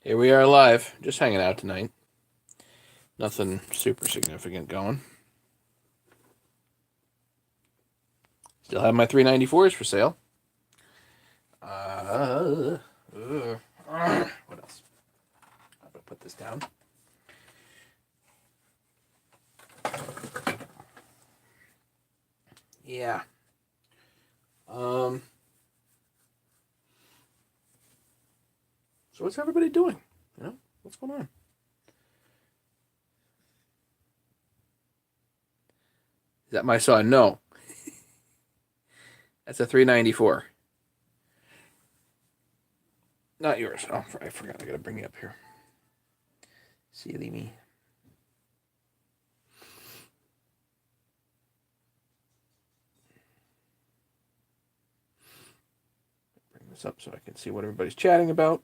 Here we are live, just hanging out tonight. Nothing super significant going. Still have my 394s for sale. What else? I'm gonna put this down. Yeah. So what's everybody doing? What's going on? Is that my son? No. That's a 394. Not yours. Oh, I forgot. I gotta bring you up here. Silly me. Bring this up so I can see what everybody's chatting about.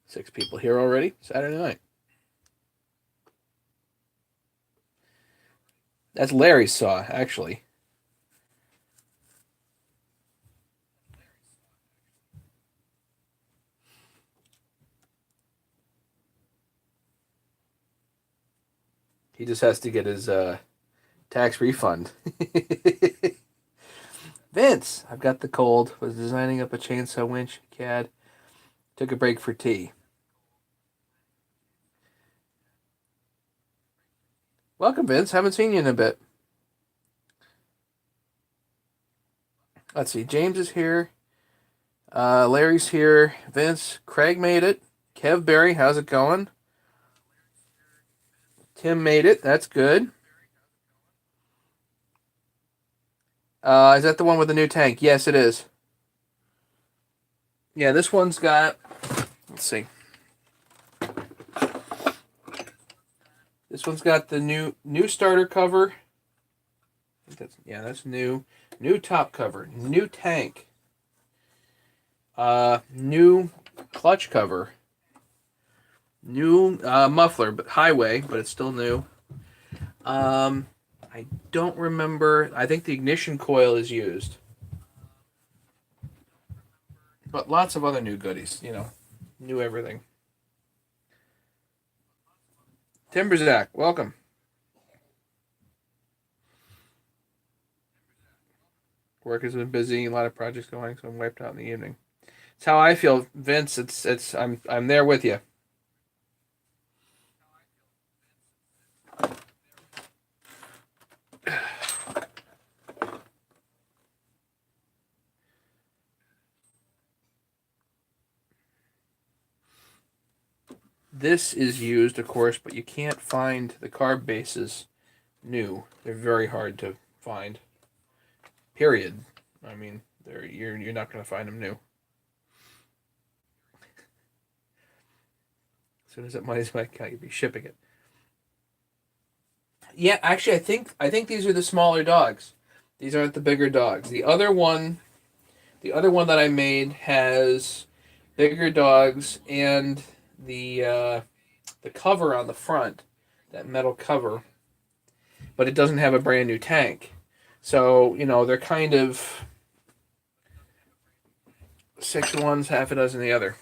Six people here already. Saturday night. That's Larry's saw, actually. He just has to get his tax refund. Vince, I've got the cold. Was designing up a chainsaw winch. CAD. Took a break for tea. Welcome, Vince. Haven't seen you in a bit. Let's see. James is here. Larry's here. Vince. Craig made it. Kev Berry, how's it going? Tim made it. That's good. Is that the one with the new tank? Yes, it is. Yeah, this one's got... Let's see. This one's got the new starter cover. That's new. New top cover. New tank. New clutch cover. New muffler, but highway, but it's still new. I don't remember. I think the ignition coil is used. But lots of other new goodies, new everything. Timberzak, welcome. Work has been busy, a lot of projects going, so I'm wiped out in the evening. It's how I feel, Vince. I'm there with you. This is used, of course, but you can't find the carb bases new. They're very hard to find. Period. I mean, you're not going to find them new. As soon as that money's back, you'll be shipping it. Yeah, actually, I think these are the smaller dogs. These aren't the bigger dogs. The other one that I made has bigger dogs and the cover on the front, that metal cover, but it doesn't have a brand new tank. So, they're kind of 6 ones, half a dozen the other.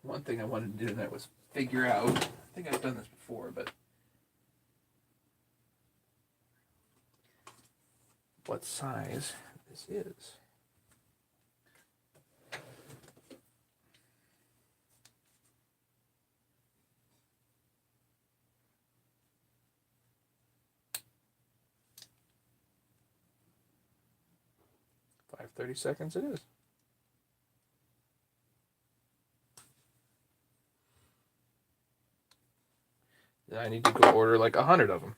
One thing I wanted to do tonight was figure out, I think I've done this before, but what size this is. Five 30 seconds it is. Then I need to go order like 100 of them.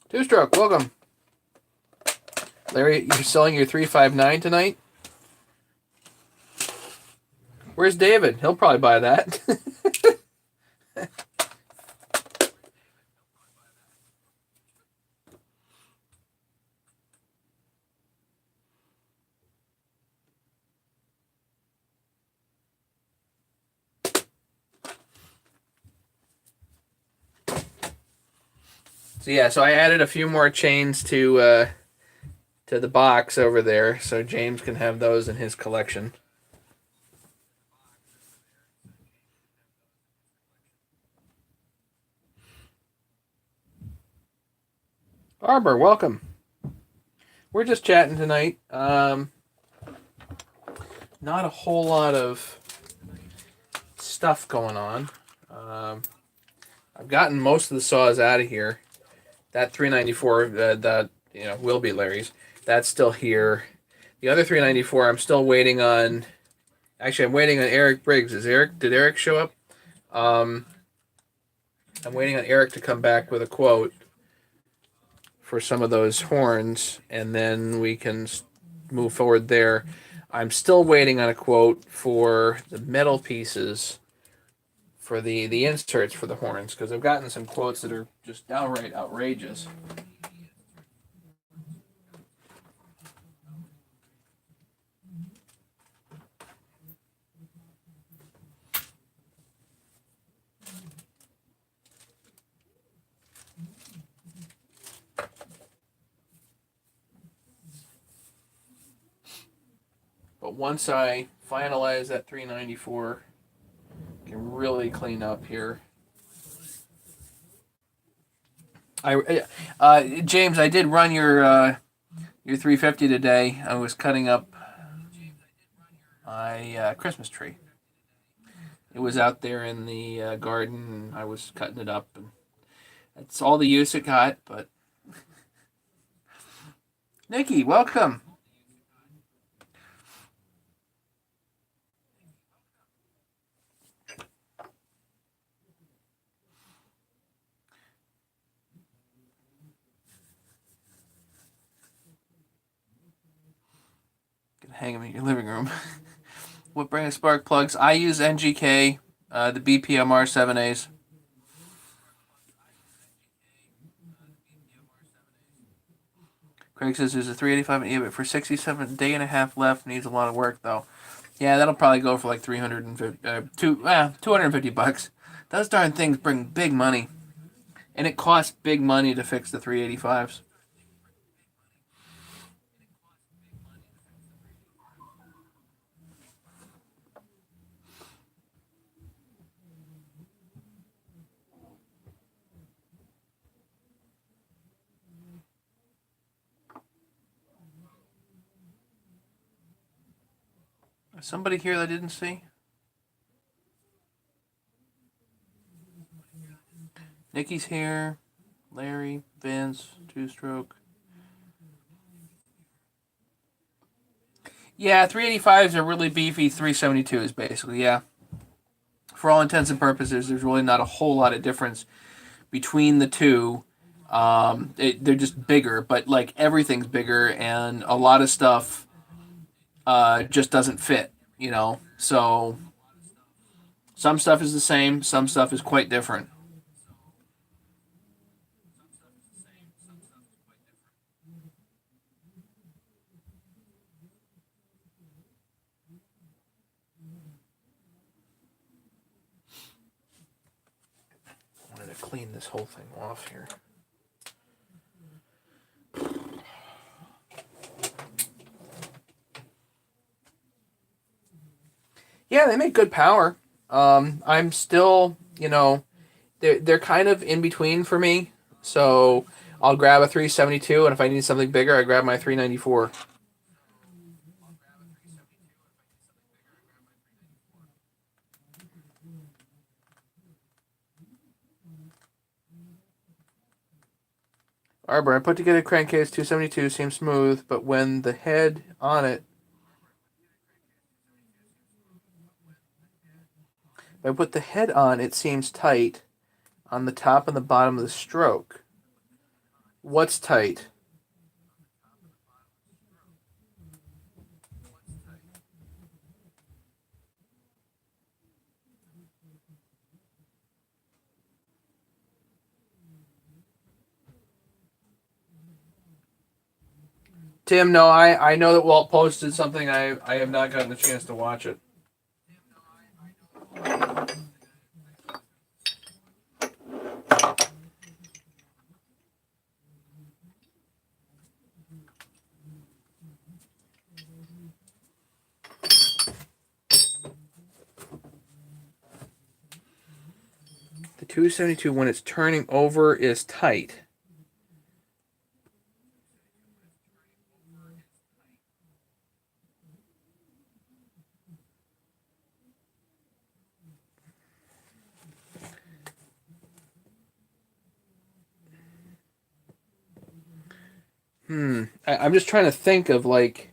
Two Stroke, welcome. Larry, you're selling your 359 tonight? Where's David? He'll probably buy that. So I added a few more chains to the box over there, so James can have those in his collection. Arbor, welcome. We're just chatting tonight. Not a whole lot of stuff going on. I've gotten most of the saws out of here. That 394, that will be Larry's. That's still here. The other 394, I'm still waiting on. Actually, I'm waiting on Eric Briggs. Did Eric show up? I'm waiting on Eric to come back with a quote for some of those horns, and then we can move forward there. I'm still waiting on a quote for the metal pieces for the inserts for the horns, because I've gotten some quotes that are just downright outrageous. But once I finalize that 394, I can really clean up here. James, I did run your 350 today. I was cutting up my Christmas tree. It was out there in the garden, and I was cutting it up, and that's all the use it got. But Nikki, welcome. Hang them in your living room. What brand of spark plugs? I use NGK, the BPMR 7As. Craig says there's a 385 in eBay for 67 day and a half left. Needs a lot of work though. Yeah, that'll probably go for like 250 bucks. Those darn things bring big money, and it costs big money to fix the 385s. Somebody here that I didn't see? Nikki's here. Larry, Vince, Two Stroke. Yeah, 385s are really beefy 372s, basically, yeah. For all intents and purposes, there's really not a whole lot of difference between the two. They're just bigger, but like everything's bigger, and a lot of stuff just doesn't fit, So some stuff is the same, some stuff is quite different. I wanted to clean this whole thing off here. Yeah, they make good power. I'm still, they're kind of in between for me. So I'll grab a 372, and if I need something bigger, I grab my 394. Arbor, I put together a crankcase 272, seems smooth, but when the head on it, if I put the head on, it seems tight on the top and the bottom of the stroke. What's tight? Tim, no, I know that Walt posted something. I have not gotten the chance to watch it. The 272 when it's turning over is tight. I'm just trying to think of like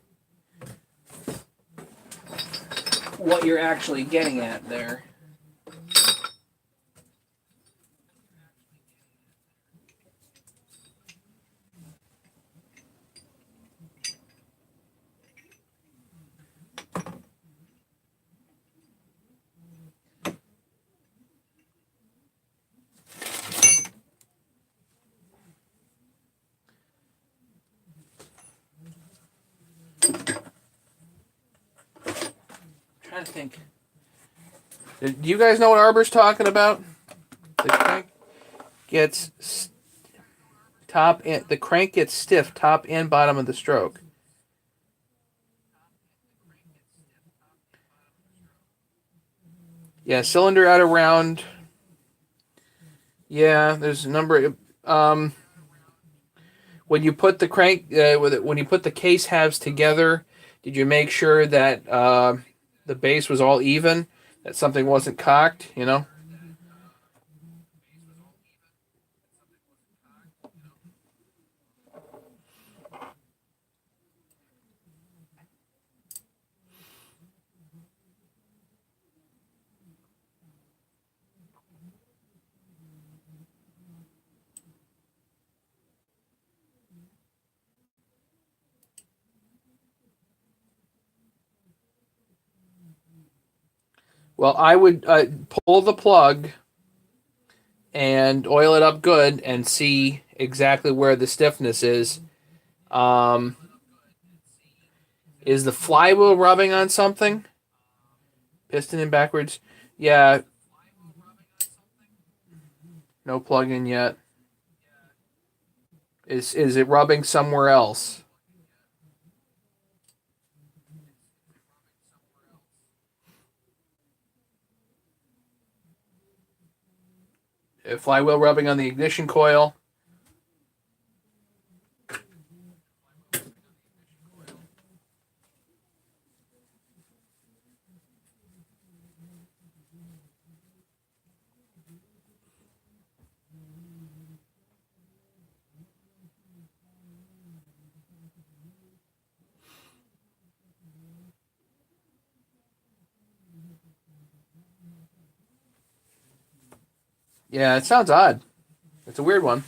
what you're actually getting at there. Trying to think. Do you guys know what Arbor's talking about? The crank gets the crank gets stiff top and bottom of the stroke. Yeah, cylinder out around. Yeah, there's a number. When you put the crank when you put the case halves together, did you make sure that the base was all even? That something wasn't cocked, you know? Well, I would pull the plug and oil it up good and see exactly where the stiffness is. Um, is the flywheel rubbing on something? Piston in backwards? Yeah, no plug in yet. Is it rubbing somewhere else? Flywheel rubbing on the ignition coil. Yeah, it sounds odd. It's a weird one.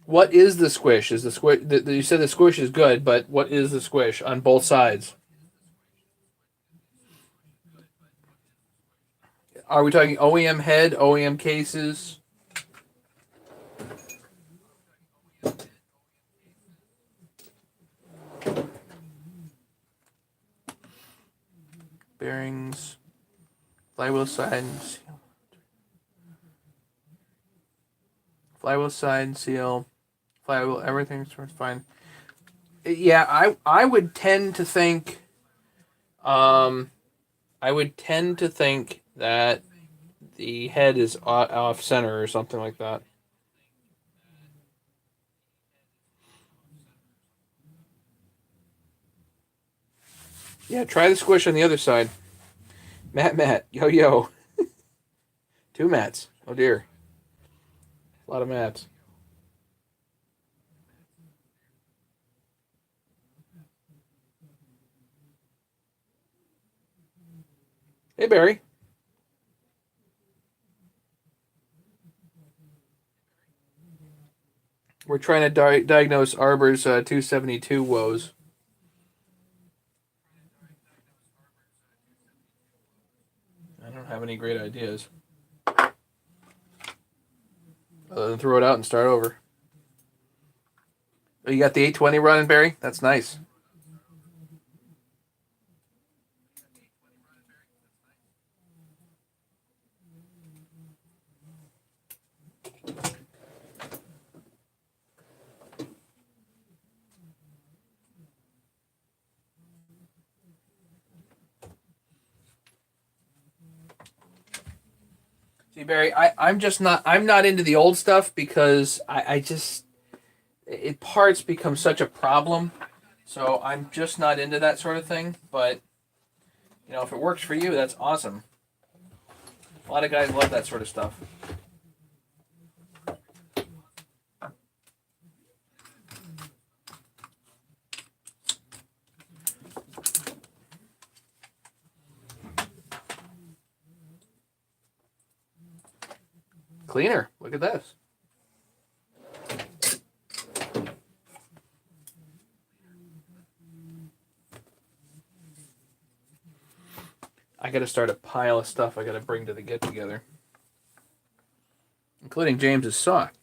What is the squish? Is the squish? You said the squish is good, but what is the squish on both sides? Are we talking OEM head, OEM cases? Bearings, flywheel side, flywheel side seal, flywheel. Everything's fine. Yeah, I would tend to think, um, I would tend to think that the head is off center or something like that. Yeah, try the squish on the other side. Matt, yo yo, two Matts. Oh dear, a lot of Matts. Hey Barry, we're trying to diagnose Arbor's 272 woes. I have any great ideas other than throw it out and start over. Oh, you got the 820 running, Barry? That's nice. See, Barry, I'm not into the old stuff because I just parts become such a problem. So I'm just not into that sort of thing. But if it works for you, that's awesome. A lot of guys love that sort of stuff. Cleaner. Look at this. I got to start a pile of stuff I got to bring to the get together, including James's sock.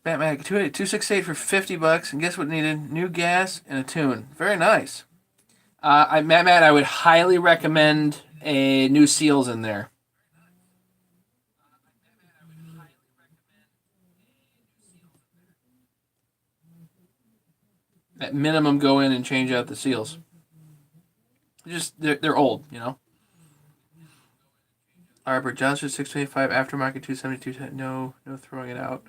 Batman 268 for $50, and guess what needed? New gas and a tune. Very nice. Matt, I would highly recommend a new seals in there. At minimum, go in and change out the seals. Just they're old, Arbor Johnson 625 aftermarket 272. No throwing it out.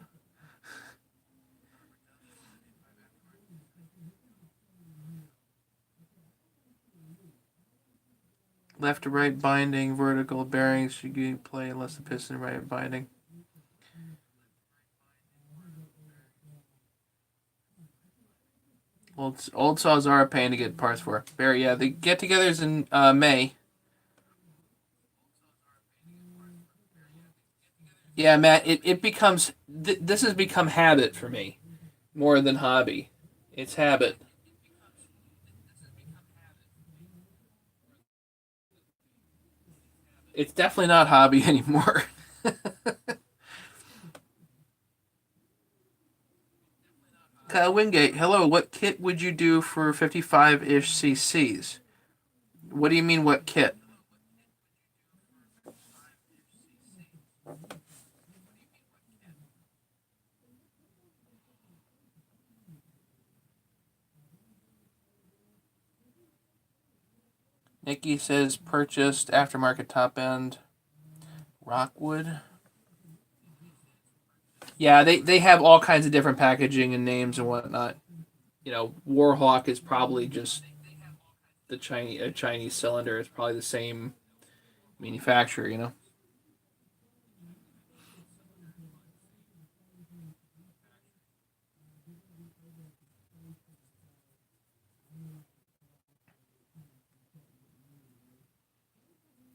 Left to right binding, vertical bearings should play unless the piston right binding. Old saws are a pain to get parts for. Barry, yeah, the get-togethers in May. Yeah, Matt, it becomes this has become habit for me more than hobby. It's habit. It's definitely not hobby anymore. Kyle Wingate, hello. What kit would you do for 55-ish CCs? What do you mean, what kit? Nikki says purchased aftermarket top end Rockwood. Yeah, they have all kinds of different packaging and names and whatnot. Warhawk is probably just the Chinese cylinder. It's probably the same manufacturer.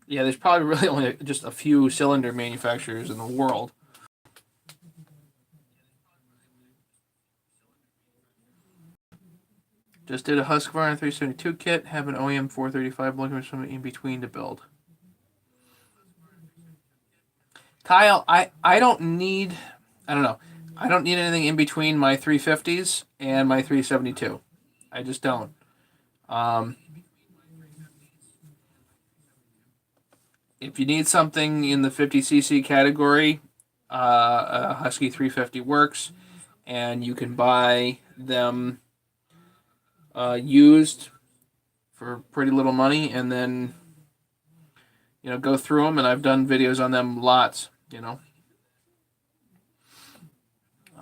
Yeah, there's probably really only just a few cylinder manufacturers in the world. Just did a Husqvarna 372 kit. Have an OEM 435 looking for something in between to build. Kyle, I don't need. I don't know. I don't need anything in between my 350s and my 372. I just don't. If you need something in the 50cc category, a Husky 350 works, and you can buy them used for pretty little money, and then go through them. And I've done videos on them lots.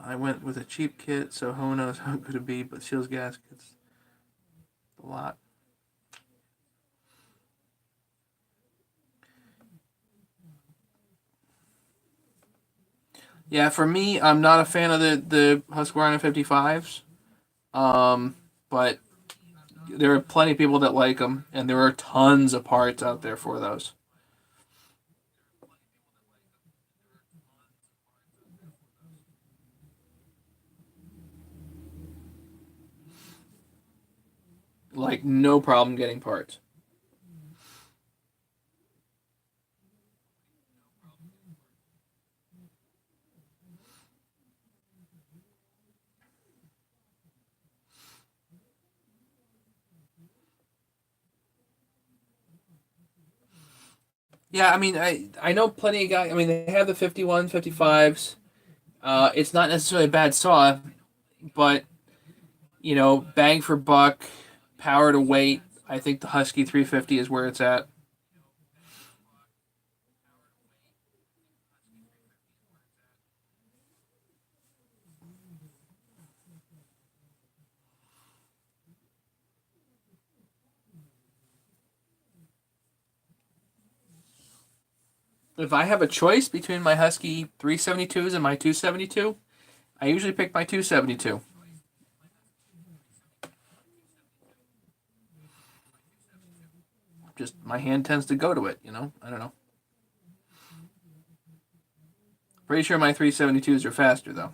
I went with a cheap kit, so who knows how good it'd be, but seals gaskets a lot. Yeah, for me, I'm not a fan of the Husqvarna 55s, but there are plenty of people that like them, and there are tons of parts out there for those. Like, no problem getting parts. Yeah, I mean, I know plenty of guys. I mean, they have the 51s, 55s. It's not necessarily a bad saw, but bang for buck, power to weight. I think the Husky 350 is where it's at. If I have a choice between my Husky 372s and my 272, I usually pick my 272. Just my hand tends to go to it. I don't know. Pretty sure my 372s are faster though.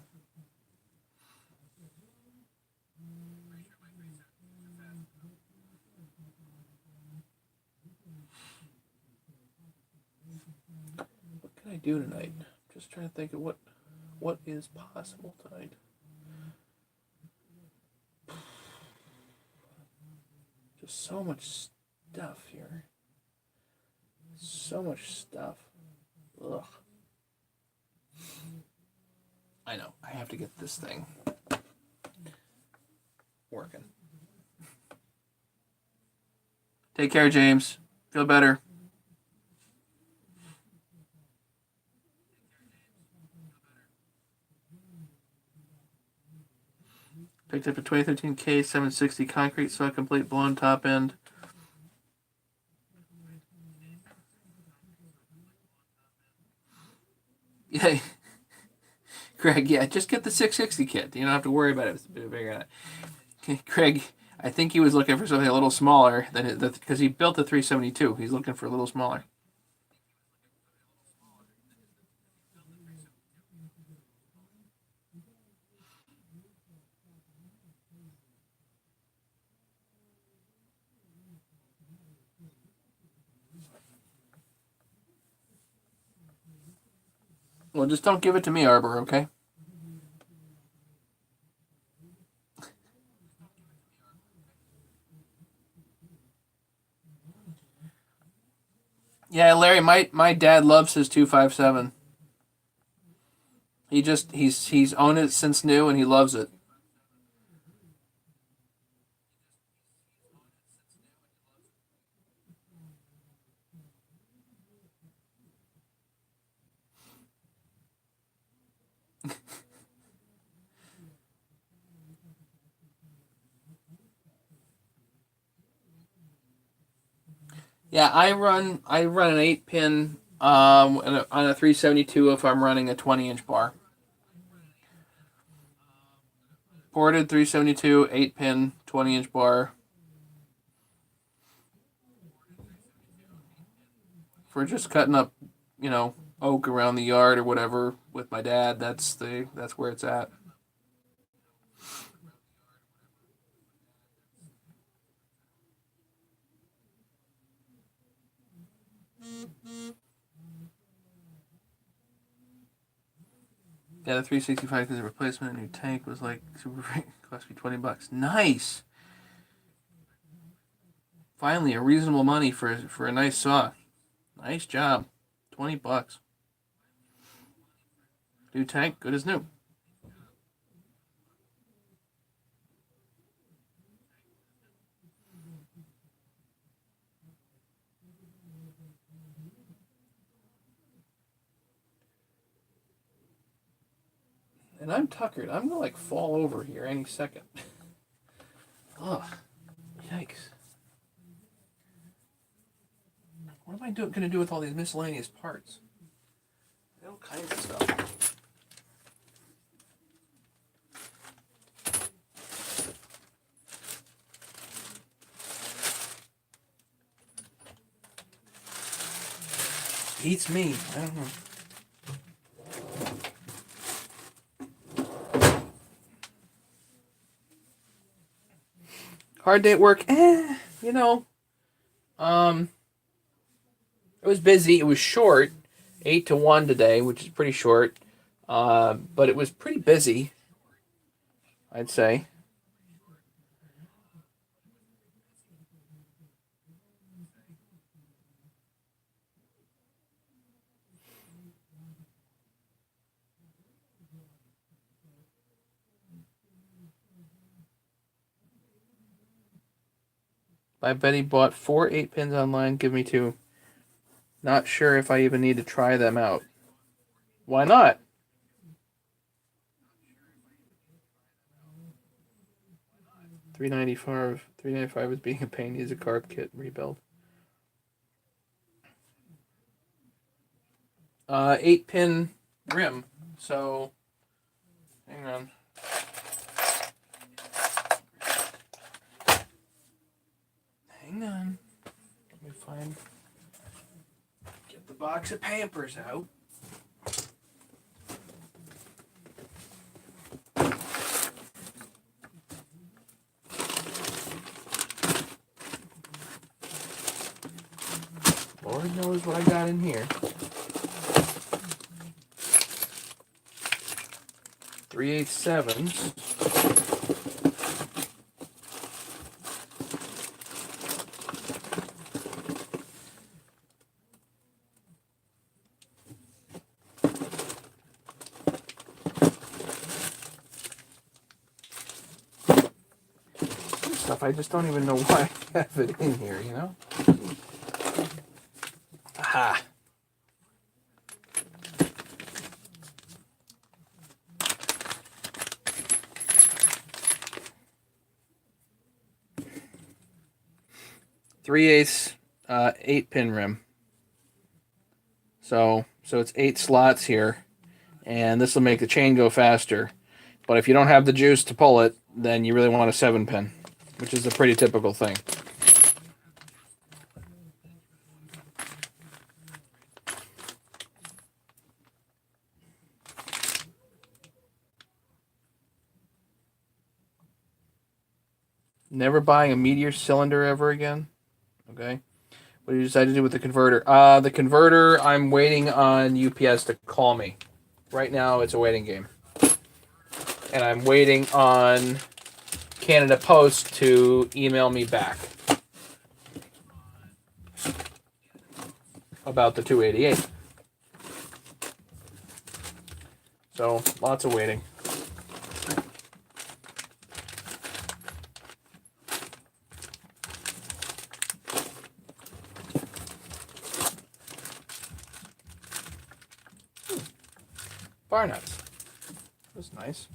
What can I do tonight? Just trying to think of what is possible tonight. Just so much stuff here. So much stuff. Ugh. I know. I have to get this thing working. Take care, James. Feel better. Picked up a 2013 K760 concrete saw, complete blown top end. Yeah, Craig. Yeah, just get the 660 kit. You don't have to worry about it. It's a bit bigger. Craig, I think he was looking for something a little smaller than it, because he built the 372. He's looking for a little smaller. Well, just don't give it to me, Arbor, okay? Yeah, Larry, my dad loves his 257. He's owned it since new and he loves it. Yeah, I run an 8 pin on a 372 if I'm running a 20-inch bar. Ported 372, 8 pin, 20-inch bar for just cutting up, oak around the yard or whatever with my dad. That's where it's at. Yeah, the 365 because the replacement new tank was like super cost me $20. Nice. Finally, a reasonable money for a nice saw. Nice job. $20. New tank, good as new. And I'm tuckered. I'm gonna like fall over here any second. Ugh. Yikes. What am I gonna do with all these miscellaneous parts? All kinds of stuff. Beats me. I don't know. Hard day at work. You know, it was busy. It was short, 8 to 1 today, which is pretty short. But it was pretty busy, I'd say. I bet he bought 4 8 pins online. Give me 2. Not sure if I even need to try them out. Why not? $395 is being a pain. Needs a carb kit rebuild. 8 pin rim. So, hang on. Hang on. Let me find. Get the box of Pampers out. Lord knows what I got in here. 3/8/7s. Stuff I just don't even know why I have it in here, you know? Aha. Three-eighths, 8 pin rim. So it's 8 slots here, and this will make the chain go faster. But if you don't have the juice to pull it, then you really want a 7 pin, which is a pretty typical thing. Never buying a Meteor cylinder ever again. Okay. What do you decide to do with the converter? The converter, I'm waiting on UPS to call me. Right now, it's a waiting game. And I'm waiting on Canada Post to email me back about the 288. So, lots of waiting. Bar nuts. That's nice.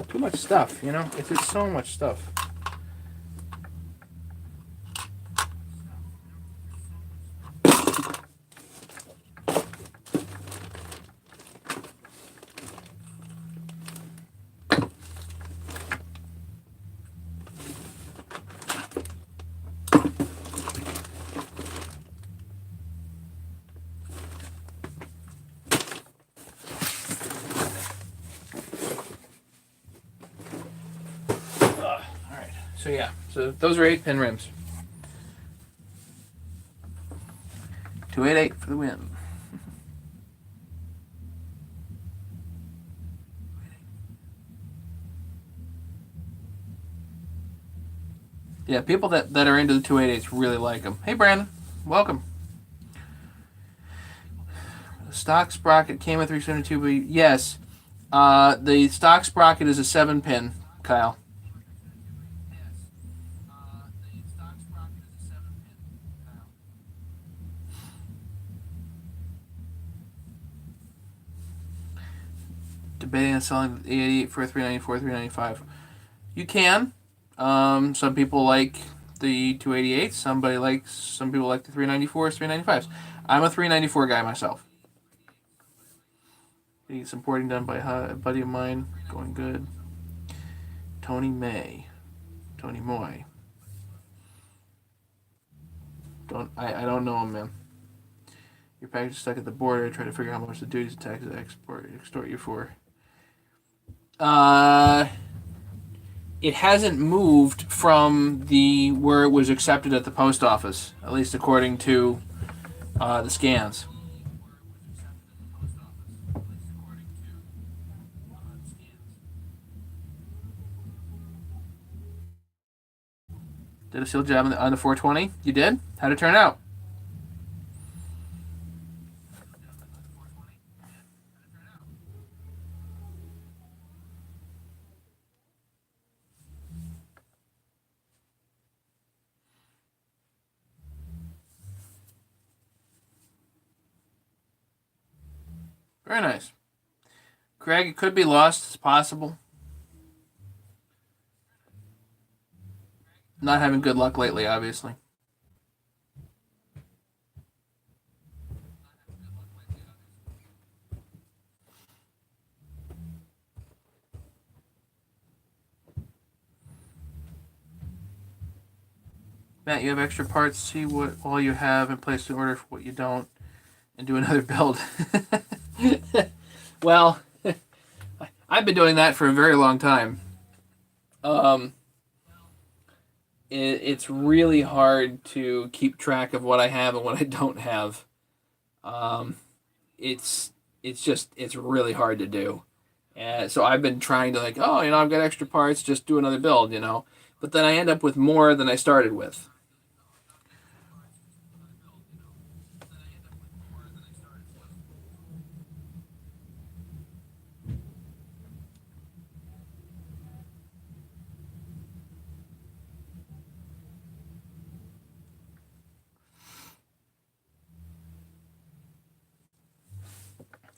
Too much stuff, you know? It's just so much stuff. So yeah, so those are 8 pin rims. 288 for the win. Yeah, people that are into the 288s really like them. Hey, Brandon, welcome. The stock sprocket came with 372, but yes, the stock sprocket is a 7 pin, Kyle. Debating on selling the 88 for 394, 395. You can. Some people like the 288. Some people like the 394s, 395s. I'm a 394 guy myself. Getting some porting done by a buddy of mine. Going good. Tony Moy. I don't know him, man. Your package is stuck at the border. Try to figure out how much the duties and taxes extort you for. It hasn't moved from the where it was accepted at the post office, at least according to the scans. Did a seal job on the 420? You did? How'd it turn out? Very nice. Craig, it could be lost. It's possible. Not having good luck lately, obviously. Matt, you have extra parts. See what all you have and place the order for what you don't, and do another build. Well, I've been doing that for a very long time. Um, it's really hard to keep track of what I have and what I don't have. Um, it's it's really hard to do. And so I've been trying to like, oh, I've got extra parts, just do another build. But then I end up with more than I started with.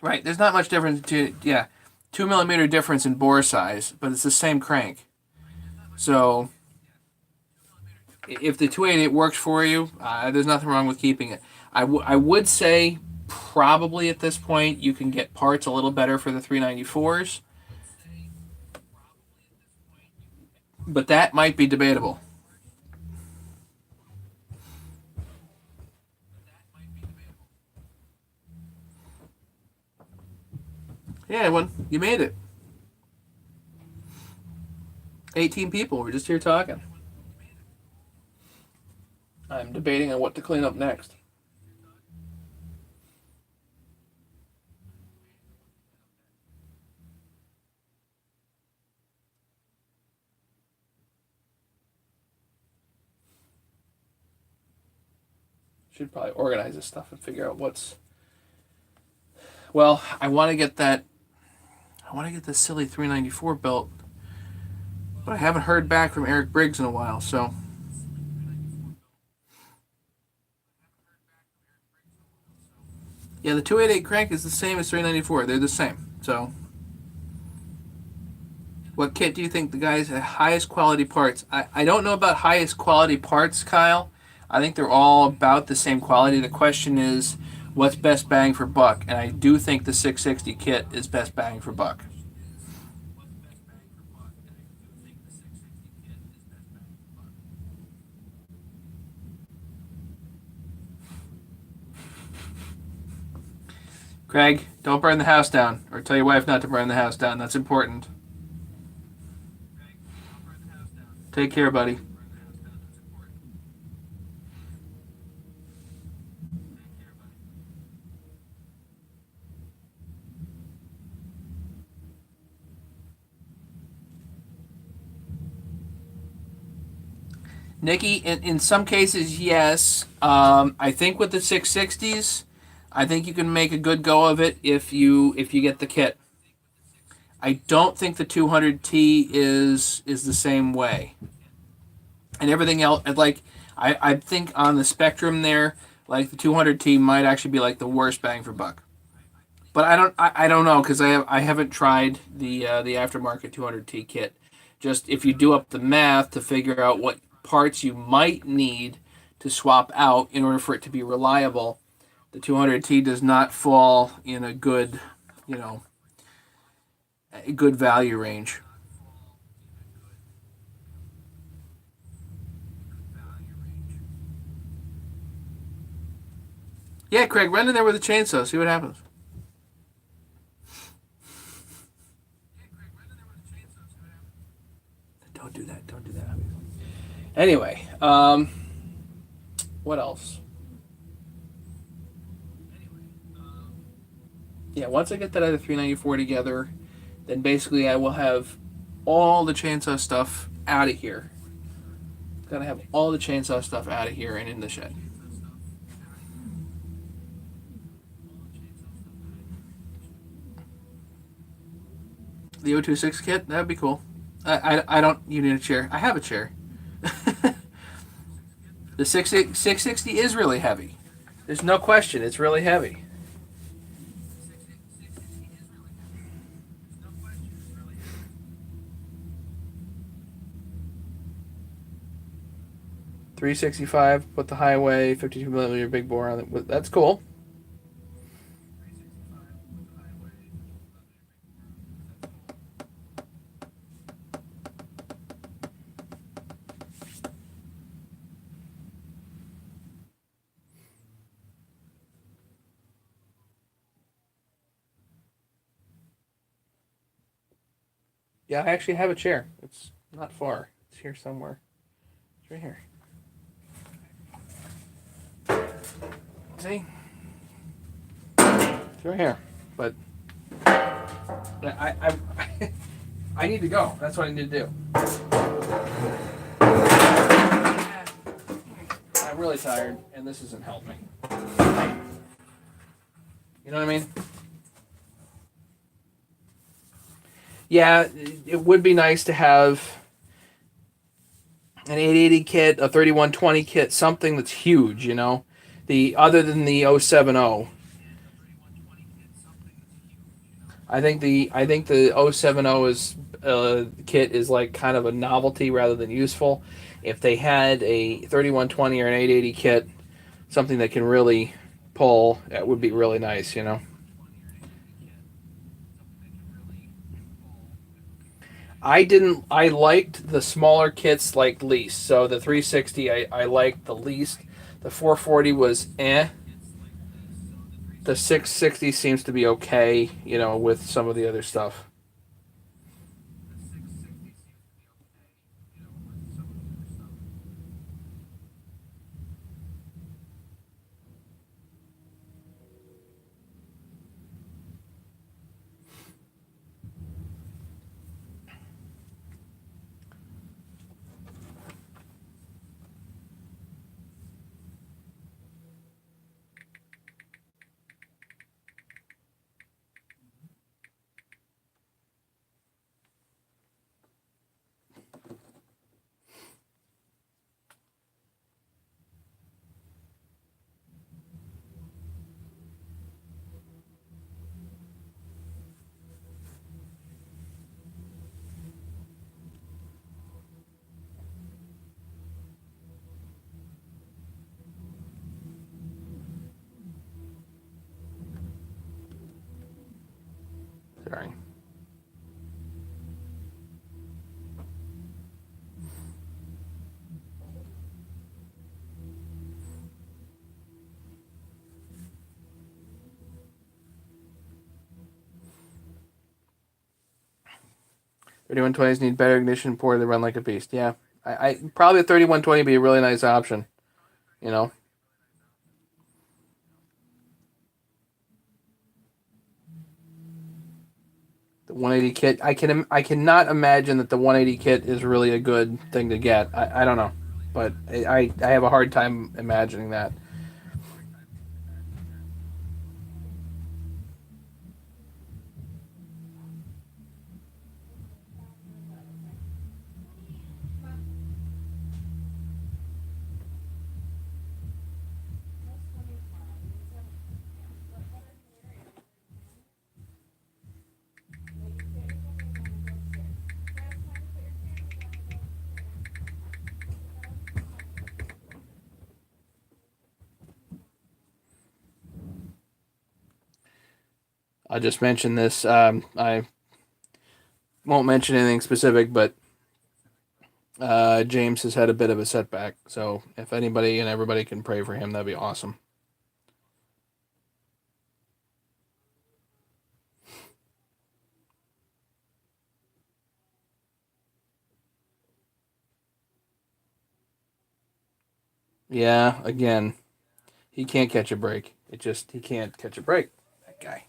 Right. There's not much difference to yeah, 2 millimeter difference in bore size, but it's the same crank. So if the 288 works for you, there's nothing wrong with keeping it. I would say probably at this point you can get parts a little better for the 394s, but that might be debatable. Yeah, when you made it. 18 people. We're just here talking. I'm debating on what to clean up next. Should probably organize this stuff and figure out what's. Well, I want to get that. I want to get this silly 394 built, but I haven't heard back from Eric Briggs in a while. So yeah, the 288 crank is the same as 394. They're the same. So what kit do you think the guys at highest quality parts? I don't know about highest quality parts, Kyle. I think they're all about the same quality. The question is, what's best bang for buck? And I do think the 660 kit is best bang for buck. Craig, don't burn the house down, or tell your wife not to burn the house down. That's important. Take care, buddy. Nikki, in some cases, yes. I think with the 660s, I think you can make a good go of it if you get the kit. I don't think the 200T is the same way. And everything else, like I think on the spectrum there, like the 200T might actually be like the worst bang for buck. But I don't know because I haven't tried the aftermarket 200T kit. Just if you do up the math to figure out what parts you might need to swap out in order for it to be reliable, the 200T does not fall in a good, you know, a good value range. Yeah, Craig, run in there with a chainsaw, see what happens. Don't do that. Don't do that. Anyway, what else? Yeah, once I get that other 394 together, then basically I will have all the chainsaw stuff out of here. Gotta have all the chainsaw stuff out of here and in the shed. The 026 kit, that'd be cool. I don't. You need a chair. I have a chair. The 660 is really heavy. There's no question. It's really heavy. 365. Put the highway 52 millimeter big bore on it. That's cool. Yeah, I actually have a chair. It's not far. It's here somewhere. It's right here. See? It's right here. But I I need to go. That's what I need to do. I'm really tired, and this isn't helping. You know what I mean? Yeah, it would be nice to have an 880 kit, a 3120 kit, something that's huge, you know? The other than the 070. I think the 070 is kit is like kind of a novelty rather than useful. If they had a 3120 or an 880 kit, something that can really pull, that would be really nice, you know. I didn't. I liked the smaller kits like least. So the 360, I liked the least. The 440 was eh. The 660 seems to be okay, you know, with some of the other stuff. Sorry. 3120s need better ignition port. They run like a beast. Yeah, I probably a 3120 would be a really nice option. You know, the 180 kit. I cannot imagine that the 180 kit is really a good thing to get. I don't know, but I have a hard time imagining that. I'll just mention this. I won't mention anything specific, but James has had a bit of a setback. So if anybody and everybody can pray for him, that'd be awesome. Yeah, again, he can't catch a break. He can't catch a break. That guy.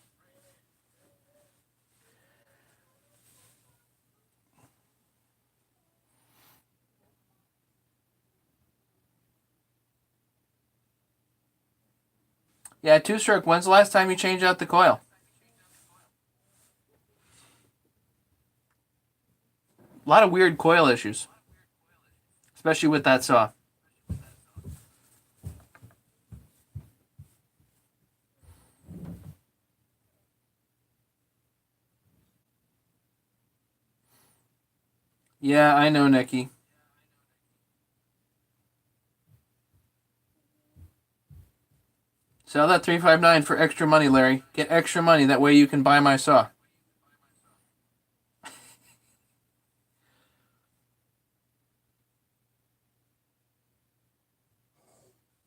Yeah, two stroke. When's the last time you changed out the coil? A lot of weird coil issues, especially with that saw. Yeah, I know, Nikki. Sell that 359 for extra money, Larry. Get extra money. That way you can buy my saw.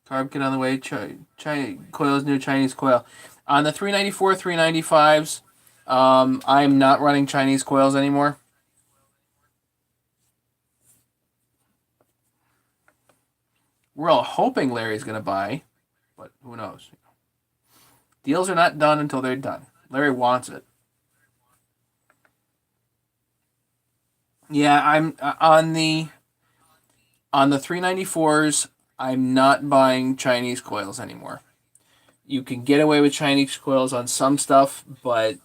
Carb kit on the way. Coil's new Chinese coil. On the 394, 395s, I'm not running Chinese coils anymore. We're all hoping Larry's going to buy, but who knows? Deals are not done until they're done. Larry wants it. Yeah, I'm on the 394s. I'm not buying Chinese coils anymore. You can get away with Chinese coils on some stuff, but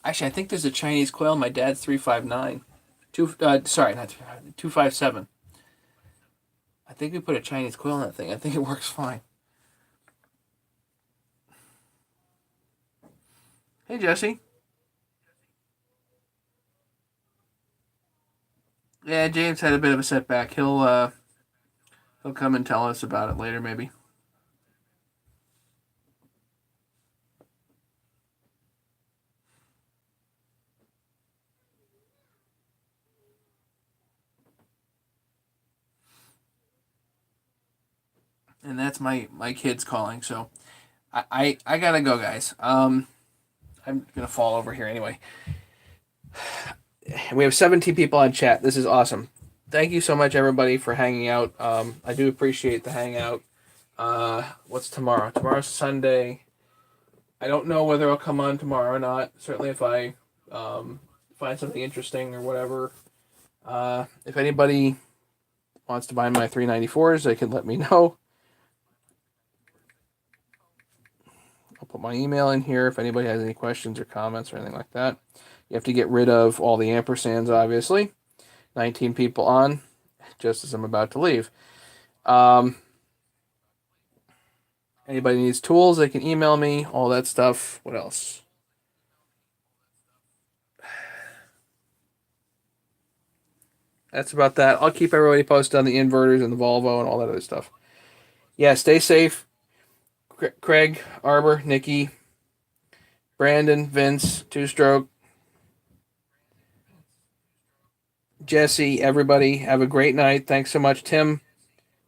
actually, I think there's a Chinese coil in my dad's 359. Sorry, not 257. I think we put a Chinese coil in that thing. I think it works fine. Hey, Jesse. Yeah, James had a bit of a setback. He'll come and tell us about it later, maybe. And that's my kids calling. So I gotta go, guys. I'm gonna fall over here anyway. We have 17 people on chat. This is awesome. Thank you so much, everybody, for hanging out. I do appreciate the hangout. What's tomorrow? Tomorrow's Sunday. I don't know whether I'll come on tomorrow or not. Certainly, if I find something interesting or whatever. If anybody wants to buy my 394s, they can let me know. I'll put my email in here if anybody has any questions or comments or anything like that. You have to get rid of all the ampersands, obviously. 19 people on, just as I'm about to leave. Anybody needs tools, they can email me, all that stuff. What else? That's about that. I'll keep everybody posted on the inverters and the Volvo and all that other stuff. Yeah, stay safe. Craig, Arbor, Nikki, Brandon, Vince, Two Stroke, Jesse, everybody. Have a great night. Thanks so much, Tim.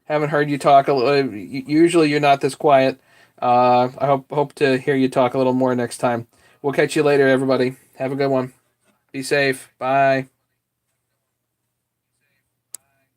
Haven't heard you talk. Usually you're not this quiet. I hope to hear you talk a little more next time. We'll catch you later, everybody. Have a good one. Be safe. Bye.